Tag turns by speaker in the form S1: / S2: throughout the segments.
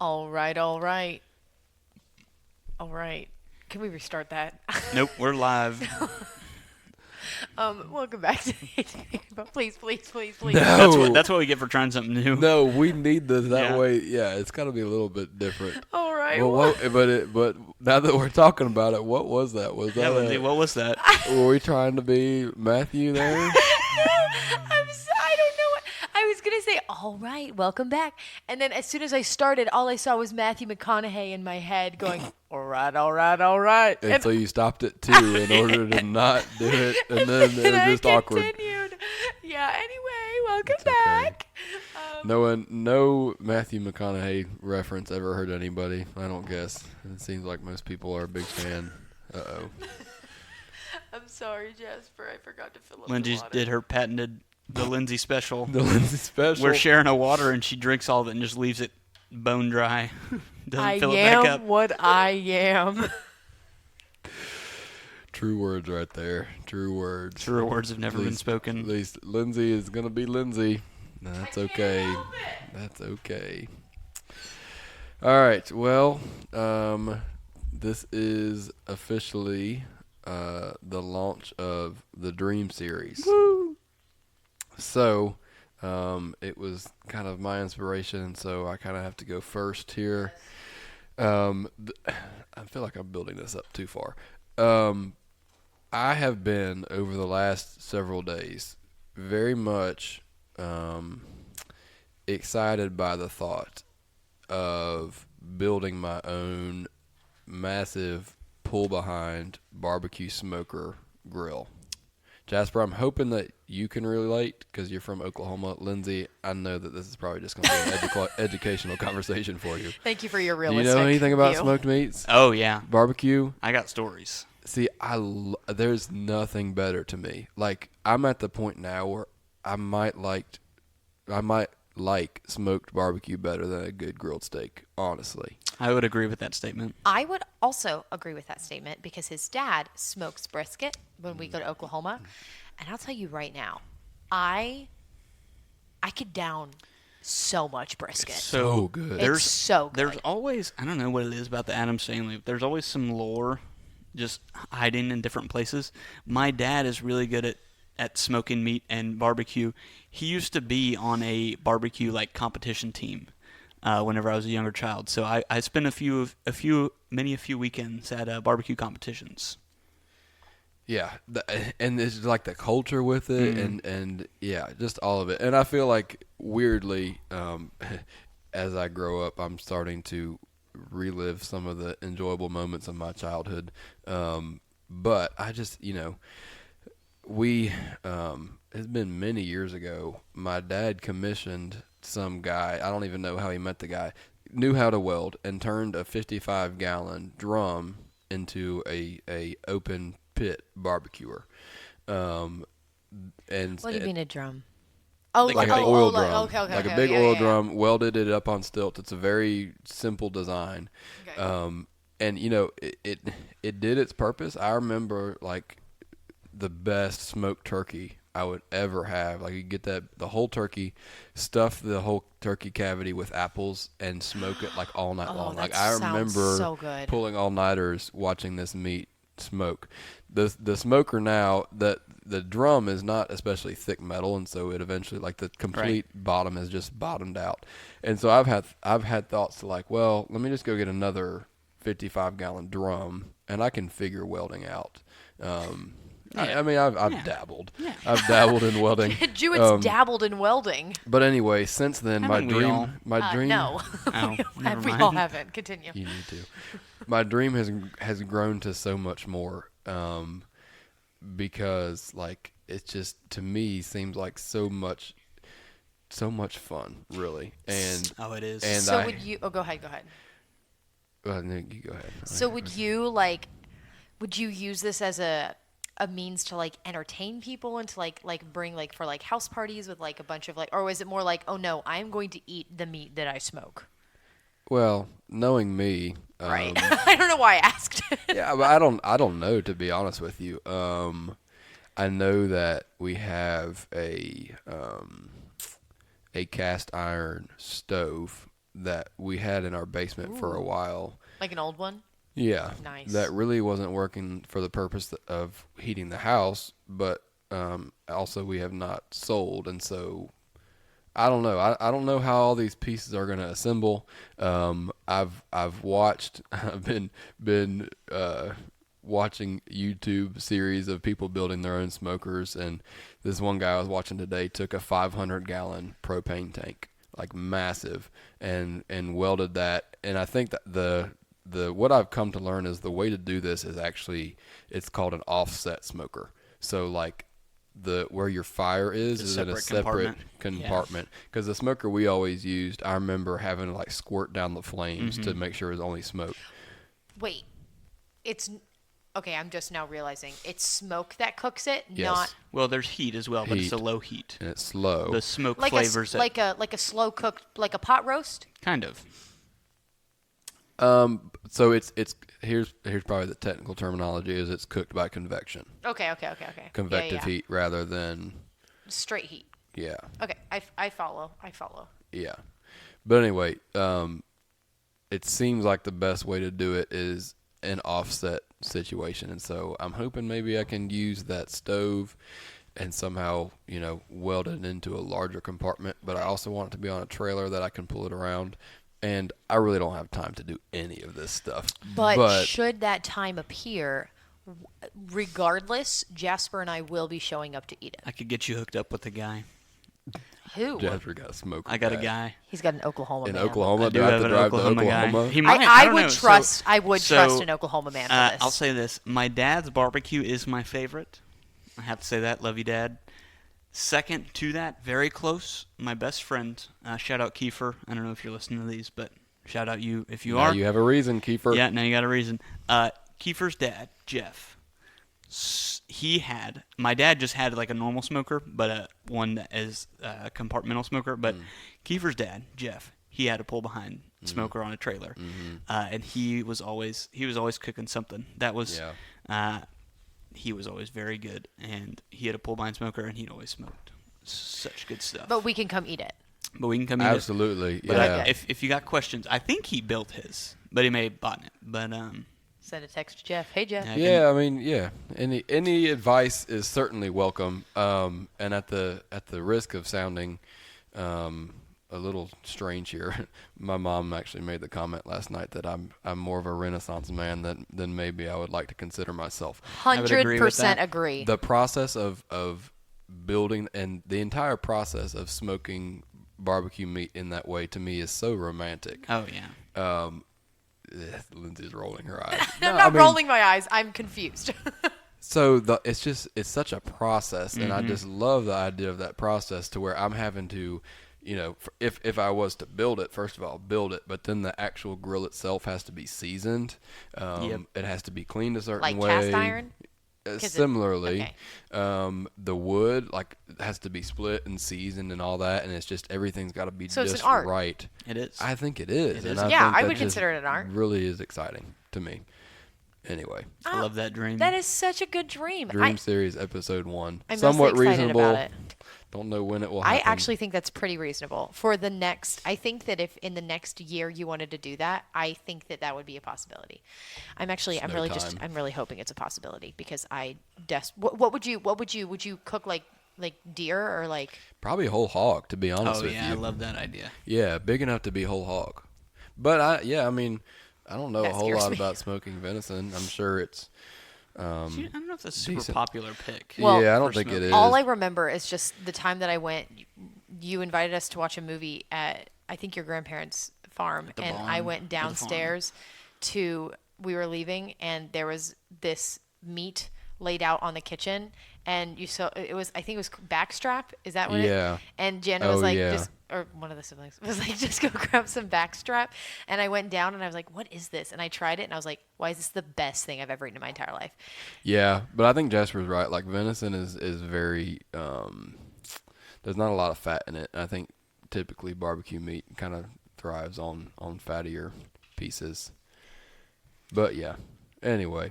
S1: All right, all right, all right. Can we restart that?
S2: Nope, we're live.
S1: Welcome back to but please, please, please, please.
S2: That's what
S3: No,
S2: that's what we get for trying something new.
S3: no, we need this that
S2: Yeah.
S3: way. Yeah, it's got to be a little bit different.
S1: All right.
S3: Well, but now that we're talking about it, what was that? Was
S2: Yeah,
S3: that
S2: Lindsay, what was that?
S3: were we trying to be Matthew there?
S1: No, I don't know what I was gonna say. All right, welcome back. And then as soon as I started, all I saw was Matthew McConaughey in my head going, "All right, all right, all right."
S3: And so you stopped it too in order to not do it, and then it was
S1: I
S3: just awkward.
S1: continued. Yeah. Anyway, welcome
S3: It's okay.
S1: back.
S3: No Matthew McConaughey reference ever hurt anybody. I don't guess. It seems like most people are a big fan. Uh-oh.
S1: I'm sorry, Jasper. I forgot to fill up
S2: Lindsay
S1: the water.
S2: did her patented the Lindsay special.
S3: The Lindsay special.
S2: We're sharing a water and she drinks all of it and just leaves it bone dry. Doesn't
S1: I
S2: fill it back up.
S1: am what I am.
S3: True words right there. True words.
S2: Truer words have never been spoken.
S3: At least Lindsay is going to be Lindsay. That's okay.
S1: help it.
S3: That's okay. All right. Well, this is officially the launch of the Dream series.
S2: Woo!
S3: So, it was kind of my inspiration, so I kind of have to go first here. I feel like I'm building this up too far. I have been, over the last several days, very much excited by the thought of building my own massive pull-behind barbecue smoker grill. Jasper, I'm hoping that you can relate because you're from Oklahoma. Lindsay, I know that this is probably just going to be an educational conversation for you.
S1: Thank you for your
S3: Do
S1: realistic
S3: you know anything about
S1: view.
S3: smoked meats?
S2: Oh, yeah.
S3: Barbecue?
S2: I got stories.
S3: See, there's nothing better to me. Like, I'm at the point now where I might like smoked barbecue better than a good grilled steak, honestly.
S2: I would agree with that statement.
S1: I would also agree with that statement because his dad smokes brisket when we go to Oklahoma. And I'll tell you right now, I could down so much brisket.
S3: So good.
S1: It's so good.
S2: There's always, I don't know what it is about the Adams family, but there's always some lore just hiding in different places. My dad is really good at smoking meat and barbecue. He used to be on a barbecue like competition team whenever I was a younger child. So I spent a few weekends at barbecue competitions.
S3: Yeah, and it's like the culture with it, and yeah, just all of it. And I feel like weirdly, as I grow up, I'm starting to relive some of the enjoyable moments of my childhood. But I just, it's been many years ago. My dad commissioned some guy. I don't even know how he met the guy. Knew how to weld and turned a 55-gallon drum into a open pit barbecuer. And
S1: What do you mean a drum? Oh,
S3: like an oil drum,
S1: Okay,
S3: like
S1: okay,
S3: a big
S1: yeah,
S3: oil
S1: yeah.
S3: drum, welded it up on stilts. It's a very simple design,
S1: Okay.
S3: and it did its purpose. I remember like the best smoked turkey I would ever have. Like you get the whole turkey, stuff the whole turkey cavity with apples, and smoke it like all night long. Like
S1: that
S3: I
S1: sounds
S3: remember
S1: so good.
S3: pulling all nighters watching this meat smoke. The smoker now, that the drum is not especially thick metal, and so it eventually, like, the complete bottom has just bottomed out. And so I've had thoughts to, like, well, let me just go get another 55-gallon drum and I can figure welding out. I mean, I've dabbled.
S2: Yeah.
S3: I've dabbled in welding.
S1: Jewett dabbled in welding.
S3: But anyway, since then,
S2: Haven't we all?
S3: my dream.
S1: No.
S2: Oh, never
S1: we
S2: mind.
S1: all haven't. Continue.
S3: You need to. My dream has grown to so much more, because like it's just, to me, seems like so much fun, really. And
S2: Oh, it is.
S3: And
S1: So
S3: I,
S1: would you? Oh, go ahead.
S3: no, you go ahead.
S1: So would you use this as a means to like entertain people and to like bring like for like house parties with like a bunch of like, or is it more like, oh no, I'm going to eat the meat that I smoke?
S3: Well, knowing me,
S1: Right. I don't know why I asked.
S3: yeah, but I don't know, to be honest with you. I know that we have a cast iron stove that we had in our basement for a while.
S1: Like an old one?
S3: Yeah.
S1: Nice.
S3: That really wasn't working for the purpose of heating the house, but also we have not sold, and so I don't know. I don't know how all these pieces are going to assemble. I've watched. I've been watching YouTube series of people building their own smokers, and this one guy I was watching today took a 500-gallon propane tank, like massive, and welded that. And I think that the what I've come to learn is the way to do this is actually, it's called an offset smoker. So like where your fire is in a separate compartment. Because the smoker we always used, I remember having to like squirt down the flames to make sure it was only smoke.
S1: Wait, it's okay. I'm just now realizing it's smoke that cooks it,
S3: Yes.
S1: not
S2: Well, there's heat as well, but it's a
S3: Heat.
S2: low heat.
S3: And it's slow.
S2: The smoke
S1: like
S2: flavors
S1: like a slow cooked, like a pot roast.
S2: kind of.
S3: So it's here's probably the technical terminology is it's cooked by convection,
S1: Okay.
S3: convective
S1: Yeah.
S3: heat rather than
S1: Straight heat.
S3: yeah.
S1: Okay, I follow.
S3: Yeah. But anyway, it seems like the best way to do it is an offset situation. And so I'm hoping maybe I can use that stove and somehow, weld it into a larger compartment. But I also want it to be on a trailer that I can pull it around. And I really don't have time to do any of this stuff.
S1: But should that time appear, regardless, Jasper and I will be showing up to eat it.
S2: I could get you hooked up with a guy.
S1: Who?
S3: Jasper got a smoker.
S2: I got a
S3: bag.
S2: guy.
S1: He's got an Oklahoma
S3: In
S1: man.
S3: Oklahoma?
S2: I
S3: Do I have to
S2: an
S3: drive to
S2: Oklahoma guy.
S3: Oklahoma?
S2: He might.
S1: I
S2: don't
S1: would
S2: know.
S1: trust. I would
S2: so,
S1: trust an Oklahoma man for this.
S2: I'll say this: my dad's barbecue is my favorite. I have to say that. Love you, Dad. Second to that, very close, my best friend. Shout out Kiefer. I don't know if you're listening to these, but shout out you if you
S3: Now
S2: are.
S3: you have a reason, Kiefer.
S2: Yeah, now you got a reason. Kiefer's dad, Jeff. My dad just had like a normal smoker, but one that is a compartmental smoker. But Kiefer's dad, Jeff, he had a pull behind smoker on a trailer, and he was always cooking something. That was, he was always very good, and he had a pull behind smoker, and he'd always smoked such good stuff.
S1: But we can come eat it.
S2: But we can come eat
S3: Absolutely.
S2: it. But
S3: Yeah.
S2: if you got questions, I think he built his, but he may have bought it. But
S1: Send a text to Jeff. Hey, Jeff.
S3: Yeah, I mean, yeah. Any advice is certainly welcome. And at the risk of sounding a little strange here, my mom actually made the comment last night that I'm more of a Renaissance man than maybe I would like to consider myself.
S1: 100% agree.
S3: The process of building and the entire process of smoking barbecue meat in that way to me is so romantic.
S2: oh yeah.
S3: Lindsay's rolling her eyes.
S1: I'm not rolling my eyes. I'm confused.
S3: So it's such a process, and I just love the idea of that process to where I'm having to, if I was to build it, first of all, build it, but then the actual grill itself has to be seasoned. It has to be cleaned a certain
S1: Like
S3: way.
S1: cast iron?
S3: Similarly,
S1: okay.
S3: the wood has to be split and seasoned and all that, and it's just everything's got to be
S1: So it's
S3: just
S1: an art.
S3: right.
S2: It is.
S3: I think it is.
S2: It
S3: and
S2: is.
S3: I
S1: Yeah,
S3: think
S1: I
S3: that
S1: would
S3: just
S1: consider it an art.
S3: Really is exciting to me. Anyway,
S2: I love that dream.
S1: That is such a good dream.
S3: Dream Series episode 1,
S1: I'm
S3: somewhat
S1: mostly excited
S3: reasonable.
S1: about it.
S3: Don't know when it will
S1: I
S3: happen.
S1: actually think that's pretty reasonable for the next. I think that if in the next year you wanted to do that, I think that would be a possibility. I'm really hoping it's a possibility because what would you cook like deer or like?
S3: Probably a whole hog, to be honest
S2: oh
S3: with
S2: yeah,
S3: you.
S2: I love that idea.
S3: Yeah, big enough to be whole hog. But I don't know
S1: That
S3: a whole
S1: scares
S3: lot
S1: me.
S3: about smoking venison. I'm sure it's.
S2: I don't know if that's a super
S3: decent.
S2: popular pick.
S1: Well,
S3: Yeah, I don't
S2: for
S3: think it
S2: smoking.
S3: is.
S1: All I remember is just the time that I went. You invited us to watch a movie at I think your grandparents' farm,
S2: the
S1: and
S2: barn
S1: I
S2: or
S1: went
S2: the farm?
S1: downstairs to. We were leaving, and there was this meat laid out on the kitchen, and you saw it was. I think it was backstrap. Is that what?
S3: Yeah.
S1: And Jenna was
S3: Oh,
S1: like,
S3: yeah.
S1: or one of the siblings was like, just go grab some backstrap. And I went down and I was like, what is this? And I tried it and I was like, why is this the best thing I've ever eaten in my entire life?
S3: Yeah, but I think Jasper's right. Like venison is very. There's not a lot of fat in it. I think typically barbecue meat kind of thrives on fattier pieces. But yeah. Anyway,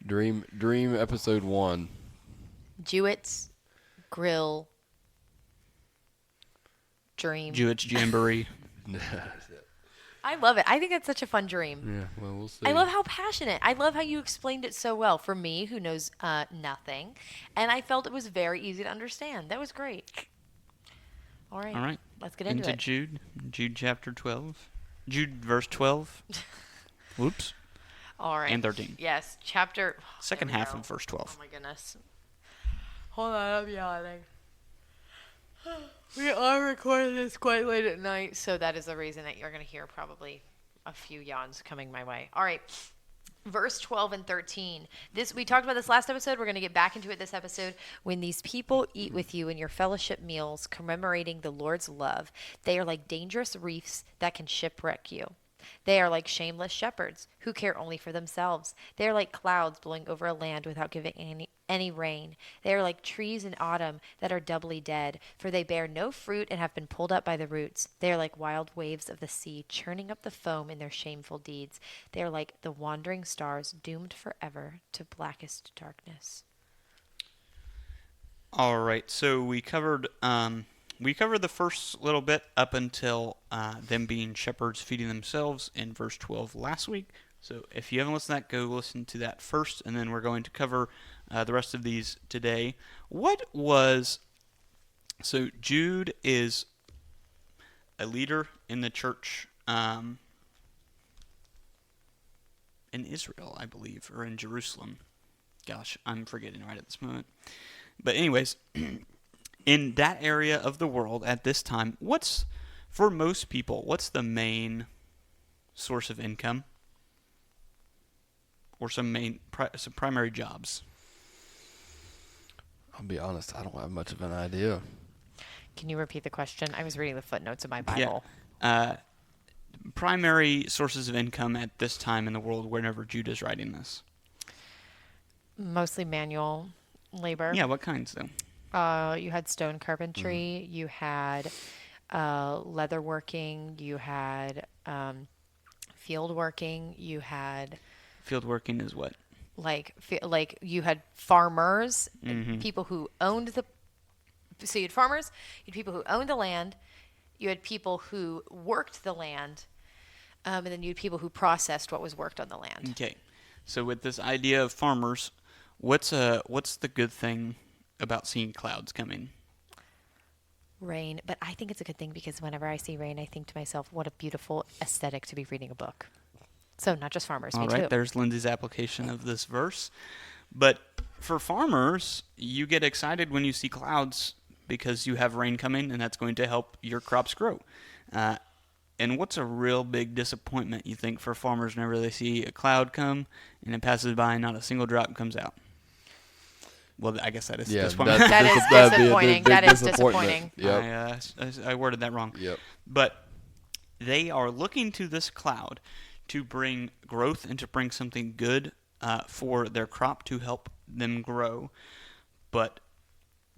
S3: Dream episode 1.
S1: Jewett, grill, dream.
S2: Jewett Jamboree.
S1: I love it. I think that's such a fun dream.
S3: Yeah, well, we'll see.
S1: I love how passionate. I love how you explained it so well for me, who knows nothing, and I felt it was very easy to understand. That was great. All right. Let's get into it.
S2: Jude chapter 12. Jude verse 12. Whoops.
S1: All right.
S2: And 13.
S1: Yes, chapter.
S2: Second
S1: there we
S2: half
S1: go.
S2: of verse 12.
S1: Oh my goodness. Hold on, I'm yawning. We are recording this quite late at night, so that is the reason that you're going to hear probably a few yawns coming my way. All right. Verse 12 and 13. We talked about this last episode. We're going to get back into it this episode. When these people eat with you in your fellowship meals, commemorating the Lord's love, they are like dangerous reefs that can shipwreck you. They are like shameless shepherds who care only for themselves. They are like clouds blowing over a land without giving any rain. They are like trees in autumn that are doubly dead, for they bear no fruit and have been pulled up by the roots. They are like wild waves of the sea, churning up the foam in their shameful deeds. They are like the wandering stars doomed forever to blackest darkness.
S2: All right, so we covered the first little bit up until them being shepherds feeding themselves in verse 12 last week. So if you haven't listened to that, go listen to that first, and then we're going to cover the rest of these today. So Jude is a leader in the church in Israel, I believe, or in Jerusalem. Gosh, I'm forgetting right at this moment. But anyways, in that area of the world at this time, for most people, what's the main source of income? Or some primary jobs?
S3: I'll be honest, I don't have much of an idea.
S1: Can you repeat the question? I was reading the footnotes of my Bible.
S2: Yeah. Primary sources of income at this time in the world whenever Jude is writing this.
S1: Mostly manual labor.
S2: Yeah, what kinds though?
S1: You had stone carpentry. You had leather working. You had field working. You had...
S2: Field working is what?
S1: Like you had farmers,
S2: Mm-hmm.
S1: people who owned the... So you had farmers, you had people who owned the land, you had people who worked the land, and then you had people who processed what was worked on the land.
S2: Okay. So with this idea of farmers, what's the good thing about seeing clouds coming?
S1: Rain. But I think it's a good thing because whenever I see rain, I think to myself, what a beautiful aesthetic to be reading a book. So not just farmers,
S2: All
S1: me
S2: right,
S1: too.
S2: there's Lindsay's application of this verse. But for farmers, you get excited when you see clouds because you have rain coming, and that's going to help your crops grow. And what's a real big disappointment, you think, for farmers whenever they see a cloud come and it passes by and not a single drop comes out? Well, I guess that is disappointing.
S1: That is disappointing. That is disappointing.
S3: Yep.
S2: I worded that wrong.
S3: Yep.
S2: But they are looking to this cloud to bring growth and to bring something good for their crop to help them grow, but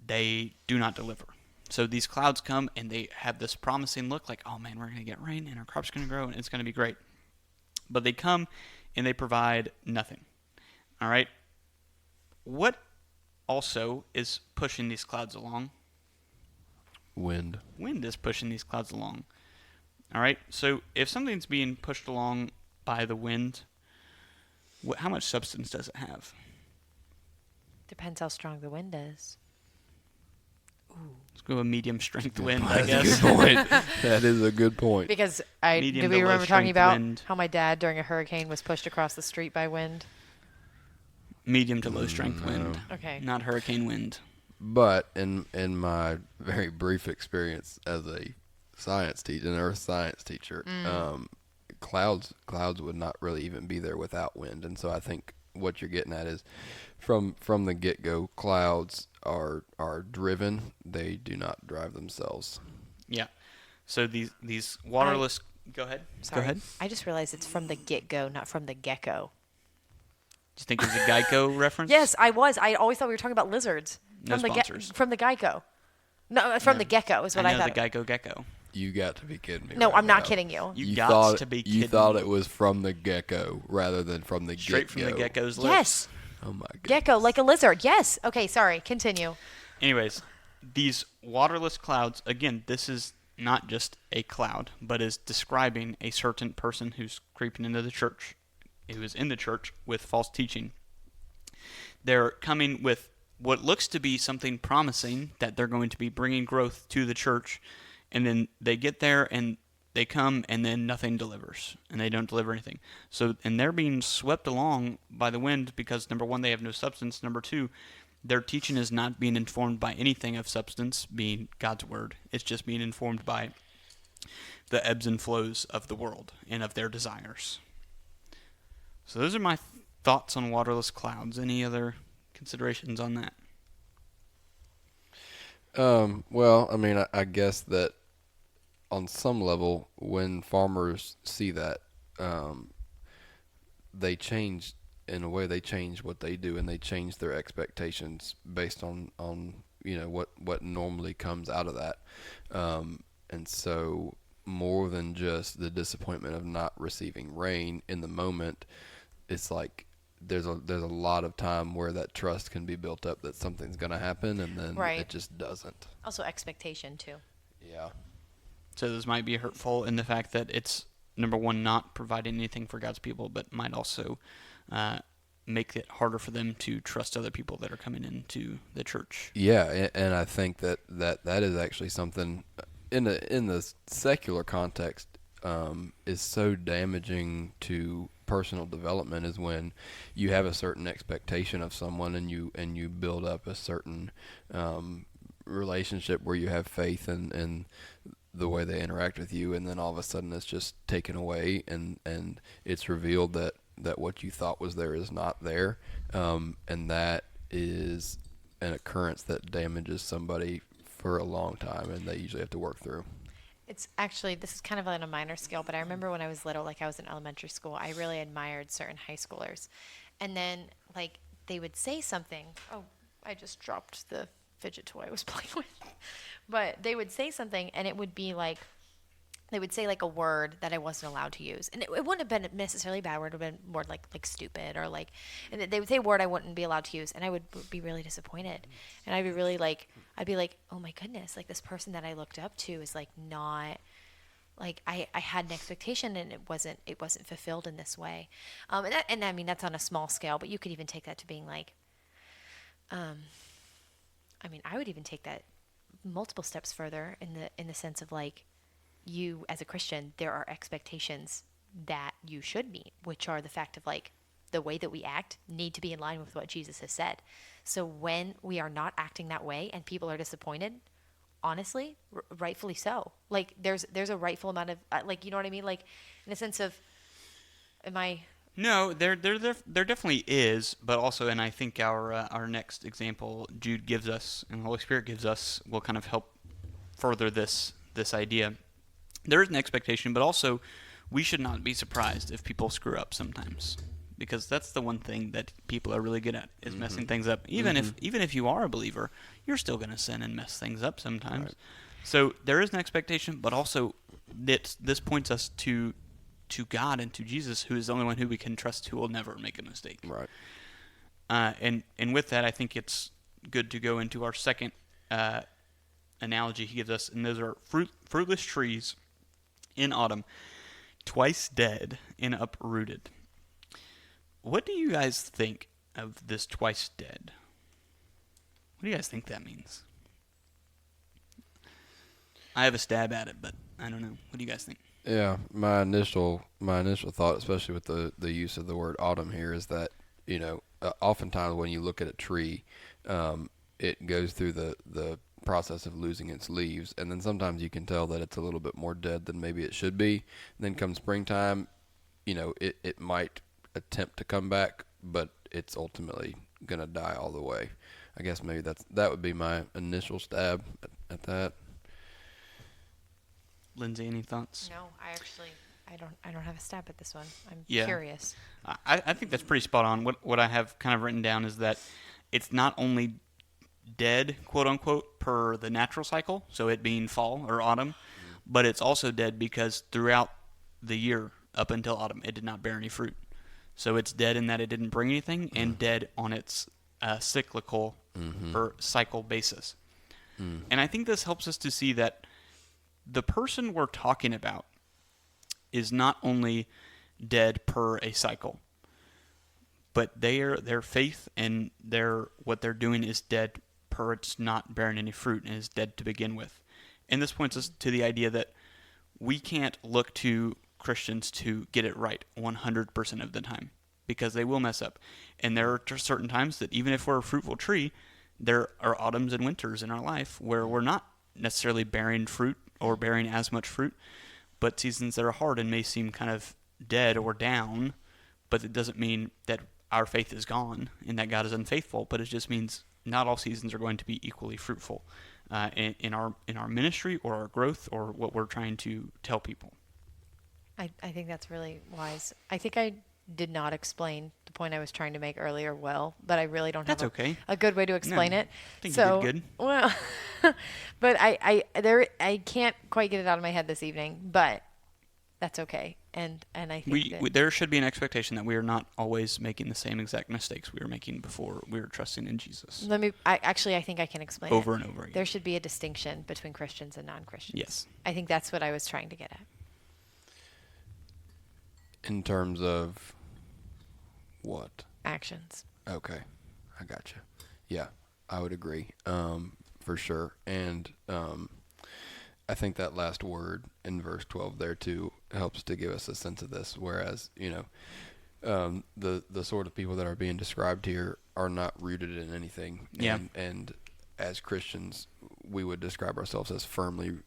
S2: they do not deliver. So these clouds come and they have this promising look like, oh man, we're going to get rain and our crop's going to grow and it's going to be great. But they come and they provide nothing. All right? What also is pushing these clouds along?
S3: Wind.
S2: Wind is pushing these clouds along. All right? So if something's being pushed along by the wind, how much substance does it have?
S1: Depends how strong the wind is.
S2: Let's go with medium strength wind, I
S3: That's
S2: guess.
S3: a good point. That is a good point.
S1: Because
S2: Medium
S1: do
S2: to
S1: we
S2: low
S1: remember talking
S2: strength
S1: about
S2: wind.
S1: how my dad during a hurricane was pushed across the street by wind?
S2: Medium to low strength wind,
S1: Okay.
S2: not hurricane wind.
S3: But in my very brief experience as a science teacher, an earth science teacher, clouds would not really even be there without wind. And so I think what you're getting at is from the get-go, clouds are driven. They do not drive themselves.
S2: Yeah. So these waterless. Go ahead.
S1: Sorry.
S2: Go ahead.
S1: I just realized it's from the get-go, not from the gecko.
S2: Do you think it's a Geico reference?
S1: Yes, I was. I always thought we were talking about lizards.
S2: No
S1: From
S2: sponsors.
S1: from the Geico. No, from the gecko is what I
S2: I know
S1: thought.
S2: the Geico gecko.
S3: You got to be kidding me.
S1: No,
S3: right
S1: I'm not
S3: now.
S1: kidding you.
S2: You
S3: You
S2: got
S3: thought
S2: to be kidding
S3: You thought
S2: me.
S3: it was from the gecko rather than from the
S2: Straight from the
S3: get-go.
S2: gecko's lips.
S1: Yes,
S3: Oh my god.
S1: gecko, like a lizard. Yes. Okay, sorry. Continue.
S2: Anyways, these waterless clouds, again, this is not just a cloud, but is describing a certain person who's creeping into the church, who is in the church with false teaching. They're coming with what looks to be something promising, that they're going to be bringing growth to the church, and then they get there and they come and then nothing delivers, and they don't deliver anything. So, and they're being swept along by the wind because, number one, they have no substance. Number two, their teaching is not being informed by anything of substance, being God's word. It's just being informed by the ebbs and flows of the world and of their desires. So those are my thoughts on waterless clouds. Any other considerations on that?
S3: Well, I mean, I guess that on some level, when farmers see that, they change, in a way, they change what they do, and they change their expectations based on what normally comes out of that. And so more than just the disappointment of not receiving rain in the moment, it's like there's a lot of time where that trust can be built up that something's going to happen, and then
S1: Right.
S3: it just doesn't.
S1: Also expectation too.
S3: Yeah.
S2: So this might be hurtful in the fact that it's, number one, not providing anything for God's people, but might also make it harder for them to trust other people that are coming into the church.
S3: Yeah, and I think that is actually something in the secular context is so damaging to personal development, is when you have a certain expectation of someone and you build up a certain relationship where you have faith in the way they interact with you, and then all of a sudden it's just taken away, and it's revealed that what you thought was there is not there, and that is an occurrence that damages somebody for a long time, and they usually have to work through.
S1: It's actually, this is kind of on a minor scale, but I remember when I was little, like I was in elementary school, I really admired certain high schoolers. And then, like, they would say something. Oh, I just dropped the fidget toy I was playing with. But they would say something, and it would be like, they would say like a word that I wasn't allowed to use, and it wouldn't have been necessarily a bad word. It would have been more like stupid, or like, and they would say a word I wouldn't be allowed to use, and I would be really disappointed, and I'd be really like, oh my goodness, like this person that I looked up to is like not, like I had an expectation and it wasn't fulfilled in this way, and I mean that's on a small scale, but you could even take that to being like, I mean I would even take that multiple steps further in the sense of like, you as a Christian, there are expectations that you should meet, which are the fact of like the way that we act need to be in line with what Jesus has said. So when we are not acting that way and people are disappointed, honestly, rightfully so. Like there's a rightful amount of like, you know what I mean? Like in the sense of, am I?
S2: No, there definitely is, but also, and I think our next example Jude gives us and the Holy Spirit gives us will kind of help further this idea. There is an expectation, but also we should not be surprised if people screw up sometimes, because that's the one thing that people are really good at is messing things up. Even if you are a believer, you're still going to sin and mess things up sometimes. Right. So there is an expectation, but also this points us to God and to Jesus, who is the only one who we can trust, who will never make a mistake.
S3: Right.
S2: And with that, I think it's good to go into our second analogy he gives us, and those are fruitless trees in autumn, twice dead and uprooted. What do you guys think of this twice dead? What do you guys think that means? I have a stab at it, but I don't know. What do you guys think?
S3: Yeah, my initial thought, especially with the use of the word autumn here, is that oftentimes when you look at a tree, it goes through the process of losing its leaves, and then sometimes you can tell that it's a little bit more dead than maybe it should be. And then come springtime, it might attempt to come back, but it's ultimately gonna die all the way. I guess maybe that would be my initial stab at that.
S2: Lindsay, any thoughts?
S1: No, I don't have a stab at this one. I'm
S2: Yeah.
S1: curious.
S2: I think that's pretty spot on. What I have kind of written down is that it's not only dead, quote unquote, per the natural cycle, so it being fall or autumn, but it's also dead because throughout the year up until autumn it did not bear any fruit. So it's dead in that it didn't bring anything, and dead on its cyclical or cycle basis. And I think this helps us to see that the person we're talking about is not only dead per a cycle, but their faith and what they're doing is dead per it's not bearing any fruit and is dead to begin with. And this points us to the idea that we can't look to Christians to get it right 100% of the time, because they will mess up. And there are certain times that even if we're a fruitful tree, there are autumns and winters in our life where we're not necessarily bearing fruit or bearing as much fruit, but seasons that are hard and may seem kind of dead or down, but it doesn't mean that our faith is gone and that God is unfaithful, but it just means not all seasons are going to be equally fruitful in our ministry or our growth or what we're trying to tell people.
S1: I think that's really wise. I think I did not explain the point I was trying to make earlier well, but I really don't have a good way to explain it.
S2: I think
S1: so,
S2: you did good.
S1: Well, but I can't quite get it out of my head this evening, but that's okay. And I think
S2: there should be an expectation that we are not always making the same exact mistakes we were making before we were trusting in Jesus.
S1: I think I can explain
S2: over and over again.
S1: There should be a distinction between Christians and non-Christians.
S2: Yes.
S1: I think that's what I was trying to get at.
S3: In terms of what?
S1: Actions.
S3: Okay, I got you. Yeah, I would agree, for sure. And I think that last word in verse 12 there too helps to give us a sense of this. Whereas, the sort of people that are being described here are not rooted in anything.
S2: Yeah.
S3: And as Christians, we would describe ourselves as firmly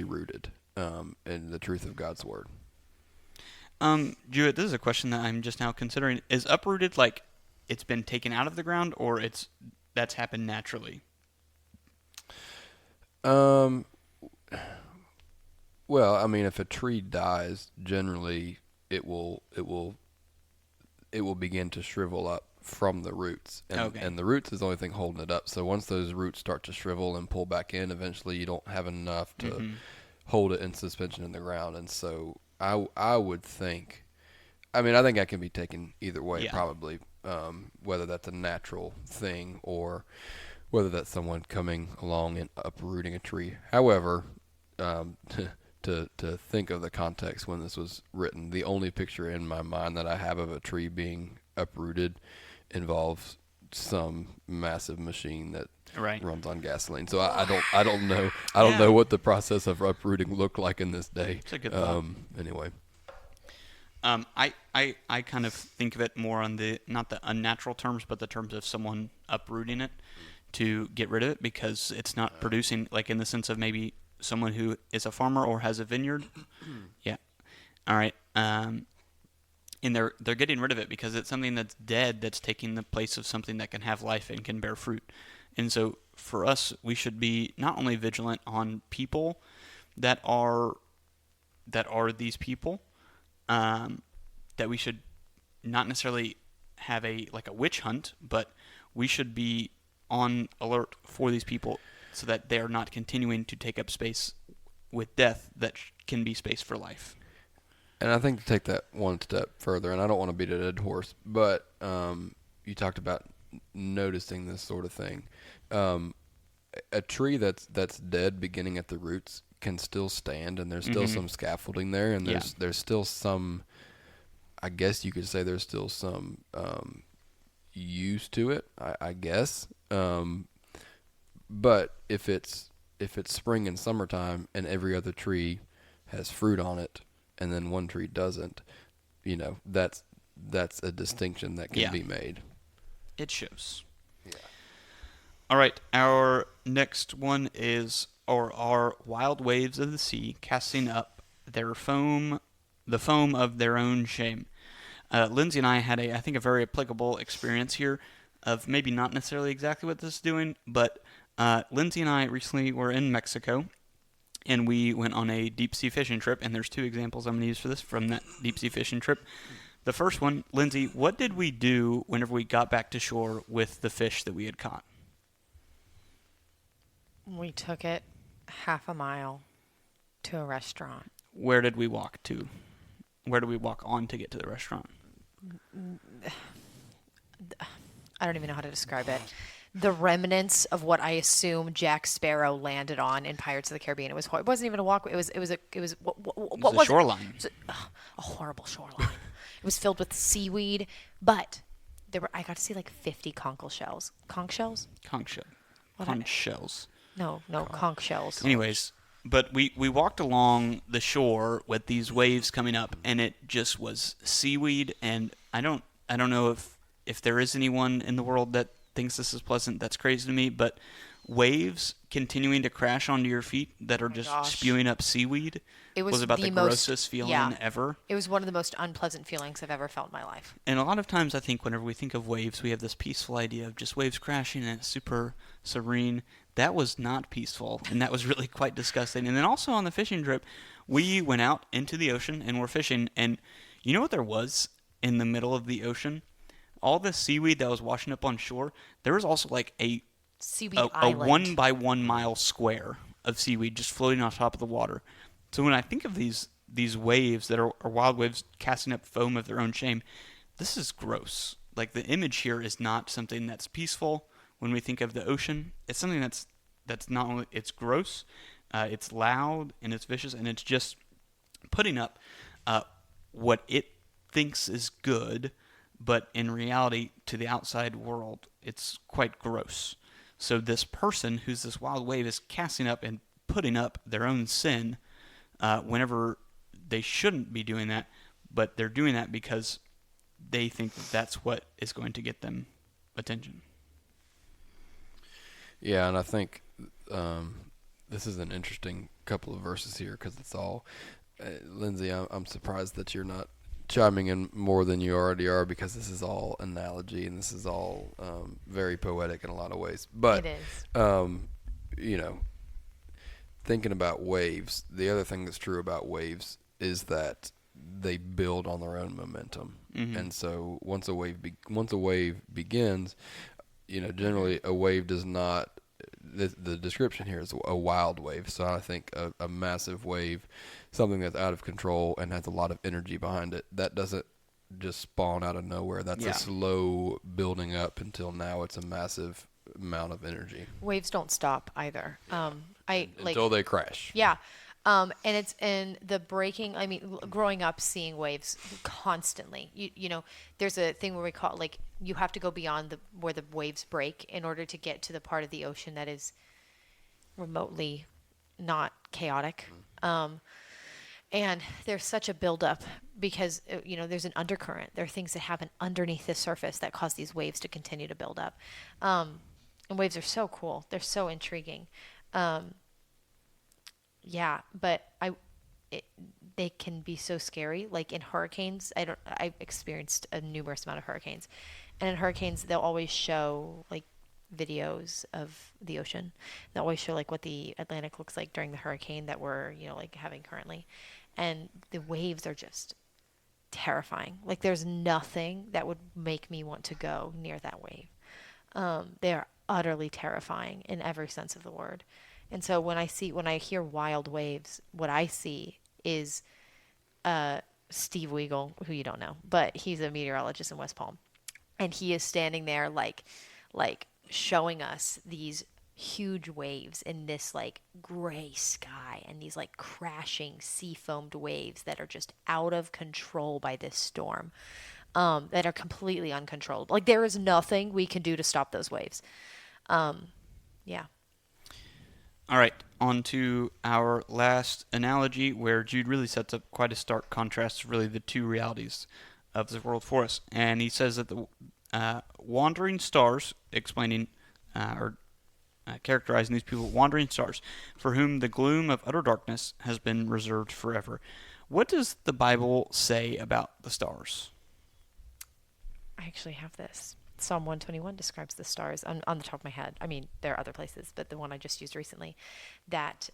S3: rooted in the truth of God's word.
S2: Jude, this is a question that I'm just now considering. Is uprooted like it's been taken out of the ground, or that's happened naturally?
S3: Well, I mean, if a tree dies, generally it will begin to shrivel up from the roots, and the roots is the only thing holding it up. So once those roots start to shrivel and pull back in, eventually you don't have enough to hold it in suspension in the ground, and so I would think, I think that can be taken either way, probably, whether that's a natural thing or whether that's someone coming along and uprooting a tree. However, to think of the context when this was written, the only picture in my mind that I have of a tree being uprooted involves some massive machine that runs on gasoline. So I don't know. I don't know what the process of uprooting looked like in this day.
S2: It's a good thought.
S3: Anyway.
S2: I kind of think of it more on not the unnatural terms, but the terms of someone uprooting it to get rid of it because it's not producing, like in the sense of maybe someone who is a farmer or has a vineyard. Yeah. All right. And they're getting rid of it because it's something that's dead that's taking the place of something that can have life and can bear fruit. And so for us, we should be not only vigilant on people that are these people, that we should not necessarily have a witch hunt, but we should be on alert for these people so that they are not continuing to take up space with death that can be space for life.
S3: And I think to take that one step further, and I don't want to beat a dead horse, but you talked about noticing this sort of thing. A tree that's dead beginning at the roots can still stand, and there's still some scaffolding there, and there's still some, I guess you could say there's still some use to it, I guess. But if it's spring and summertime and every other tree has fruit on it and then one tree doesn't, that's a distinction that can be made.
S2: It shows.
S3: Yeah.
S2: All right, our next one is our wild waves of the sea casting up the foam of their own shame. Lindsay and I had I think a very applicable experience here of maybe not necessarily exactly what this is doing, but Lindsay and I recently were in Mexico, and we went on a deep-sea fishing trip, and there's two examples I'm going to use for this from that deep-sea fishing trip. The first one, Lindsay, what did we do whenever we got back to shore with the fish that we had caught?
S1: We took it half a mile to a restaurant.
S2: Where did we walk to? Where did we walk on to get to the restaurant?
S1: I don't even know how to describe it. the remnants of what I assume Jack Sparrow landed on in Pirates of the Caribbean. It wasn't even a walkway. What
S2: a
S1: was it?
S2: shoreline.
S1: It was a horrible shoreline. It was filled with seaweed, but I got to see like 50 conkle shells. Conch shells?
S2: Conch shell.
S1: What
S2: Conch shells.
S1: No, conch shells.
S2: Anyways, but we walked along the shore with these waves coming up, and it just was seaweed. And I don't know if there is anyone in the world that thinks this is pleasant. That's crazy to me. But waves continuing to crash onto your feet that are just
S1: gosh.
S2: spewing up seaweed
S1: It was
S2: about
S1: the
S2: the
S1: most-
S2: grossest feeling
S1: yeah.
S2: ever.
S1: It was one of the most unpleasant feelings I've ever felt in my life.
S2: And a lot of times I think whenever we think of waves, we have this peaceful idea of just waves crashing and it's super serene. That was not peaceful, and that was really quite disgusting. And then also on the fishing trip, we went out into the ocean and were fishing, and you know what there was in the middle of the ocean? All the seaweed that was washing up on shore, there was also like a
S1: Seaweed
S2: a
S1: island.
S2: 1 mile square of seaweed just floating on top of the water. So when I think of these waves that are wild waves casting up foam of their own shame, this is gross. Like the image here is not something that's peaceful. When we think of the ocean, it's something that's not only it's gross, it's loud and it's vicious, and it's just putting up what it thinks is good, but in reality, to the outside world, it's quite gross. So this person who's this wild wave is casting up and putting up their own sin whenever they shouldn't be doing that, but they're doing that because they think that's what is going to get them attention.
S3: Yeah, and I think this is an interesting couple of verses here because it's all, Lindsay, I'm surprised that you're not chiming in more than you already are because this is all analogy and this is all very poetic in a lot of ways. But,
S1: It is.
S3: you know, thinking about waves, the other thing that's true about waves is that they build on their own momentum.
S2: Mm-hmm.
S3: And so once a wave begins, you know, generally a wave does not, the description here is a wild wave. So I think a massive wave, something that's out of control and has a lot of energy behind it, that doesn't just spawn out of nowhere. That's a slow building up until now it's a massive amount of energy.
S1: Waves don't stop either.
S3: Until they crash.
S1: Yeah. And it's in the breaking. I mean, growing up seeing waves constantly. You know, there's a thing where we call it, like, you have to go beyond where the waves break in order to get to the part of the ocean that is remotely not chaotic. And there's such a buildup because, you know, there's an undercurrent. There are things that happen underneath the surface that cause these waves to continue to build up. And waves are so cool. They're so intriguing. Yeah, but they can be so scary. Like in hurricanes, I've experienced a numerous amount of hurricanes, and in hurricanes they'll always show like videos of the ocean. They'll always show like what the Atlantic looks like during the hurricane that we're, you know, like having currently, and the waves are just terrifying. Like there's nothing that would make me want to go near that wave. They are utterly terrifying in every sense of the word. And so when I hear wild waves, what I see is Steve Weigel, who you don't know, but he's a meteorologist in West Palm, and he is standing there like showing us these huge waves in this like gray sky and these like crashing sea foamed waves that are just out of control by this storm, that are completely uncontrollable. Like there is nothing we can do to stop those waves. Yeah.
S2: All right, on to our last analogy where Jude really sets up quite a stark contrast to really the two realities of this world for us. And he says that the wandering stars, explaining or characterizing these people, wandering stars, for whom the gloom of utter darkness has been reserved forever. What does the Bible say about the stars?
S1: I actually have this. Psalm 121 describes the stars on the top of my head. I mean, there are other places, but the one I just used recently, that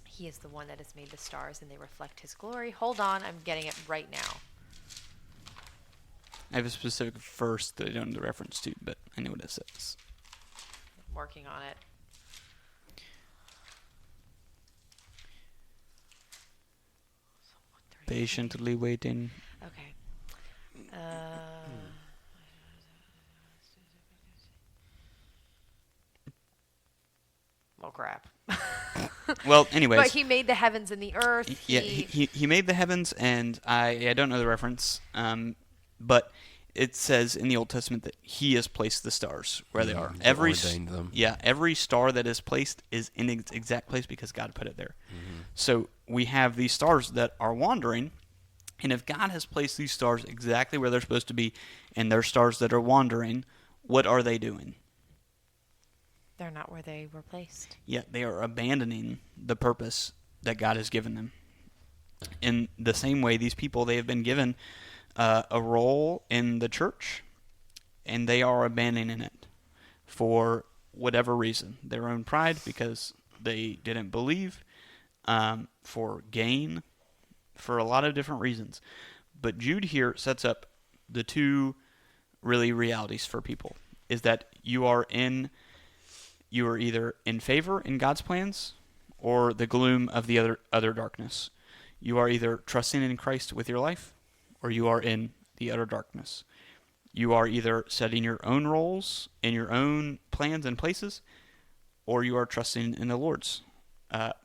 S1: he is the one that has made the stars and they reflect his glory. Hold on, I'm getting it right now.
S2: I have a specific verse that I don't know the reference to, but I know what it says.
S1: I'm working on it.
S2: Patiently waiting.
S1: Okay.
S2: Well,
S1: But
S2: anyways,
S1: he made the heavens and the earth.
S2: yeah, he made the heavens, and I don't know the reference, but it says in the Old Testament that he has placed the stars where they are.
S3: He ordained them.
S2: Yeah, every star that is placed is in its exact place because God put it there. So we have these stars that are wandering, and if God has placed these stars exactly where they're supposed to be, and they're stars that are wandering, what are they doing?
S1: They're not where they were placed.
S2: Yeah, they are abandoning the purpose that God has given them. In the same way, these people, they have been given a role in the church, and they are abandoning it for whatever reason. Their own pride, because they didn't believe, for gain, for a lot of different reasons. But Jude here sets up the two really realities for people, is that you are either in favor in God's plans or the gloom of the other darkness. You are either trusting in Christ with your life or you are in the utter darkness. You are either setting your own roles in your own plans and places, or you are trusting in the Lord's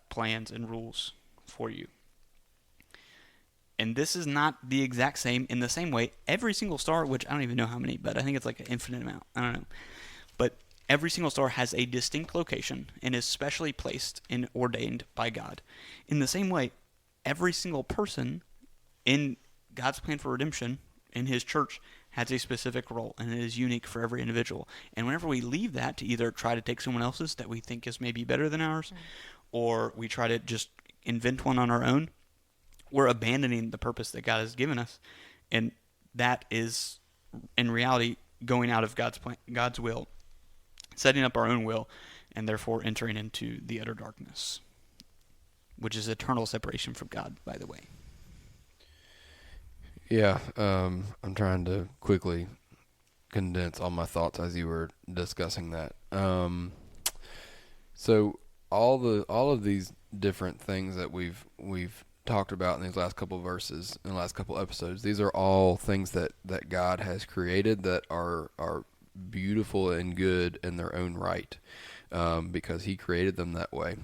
S2: plans and rules for you. And this is not the exact same. In the same way, every single star, which I don't even know how many, but I think it's like an infinite amount. I don't know. But every single star has a distinct location and is specially placed and ordained by God. In the same way, every single person in God's plan for redemption in his church has a specific role, and it is unique for every individual. And whenever we leave that to either try to take someone else's that we think is maybe better than ours, or we try to just invent one on our own, we're abandoning the purpose that God has given us. And that is, in reality, going out of God's will, setting up our own will, and therefore entering into the utter darkness, which is eternal separation from God, by the way.
S3: Yeah, I'm trying to quickly condense all my thoughts as you were discussing that. So all of these different things that we've talked about in these last couple of verses, in the last couple of episodes, these are all things that God has created that are beautiful and good in their own right, because he created them that way.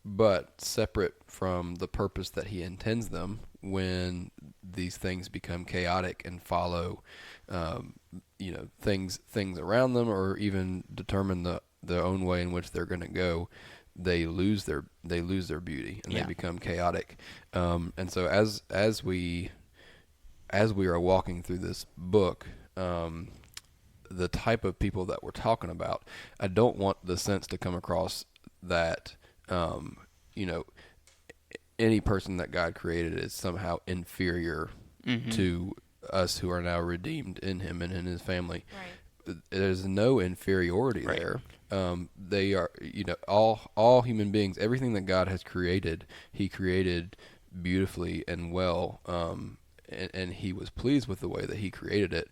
S3: But separate from the purpose that he intends them, when these things become chaotic and follow, things around them, or even determine their own way in which they're going to go, they lose their beauty, and they become chaotic. And so as we are walking through this book, the type of people that we're talking about, I don't want the sense to come across that any person that God created is somehow inferior to us who are now redeemed in him and in his family. Right. There's no inferiority there. They are, all human beings, everything that God has created, he created beautifully and well, and he was pleased with the way that he created it.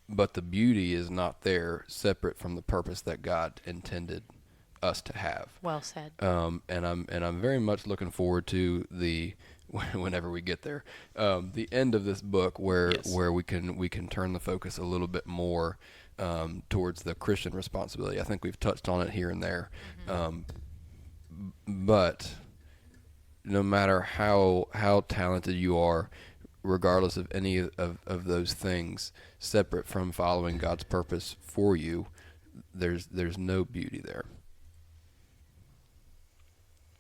S3: But the beauty is not there, separate from the purpose that God intended us to have.
S1: Well said.
S3: And I'm very much looking forward to whenever we get there, the end of this book, where we can turn the focus a little bit more towards the Christian responsibility. I think we've touched on it here and there, but no matter how talented you are, regardless of any of those things, separate from following God's purpose for you, there's no beauty there.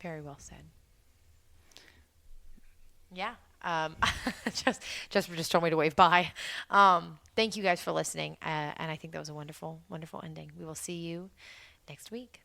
S1: Very well said. Yeah. Just told me to wave bye. Thank you guys for listening. And I think that was a wonderful, wonderful ending. We will see you next week.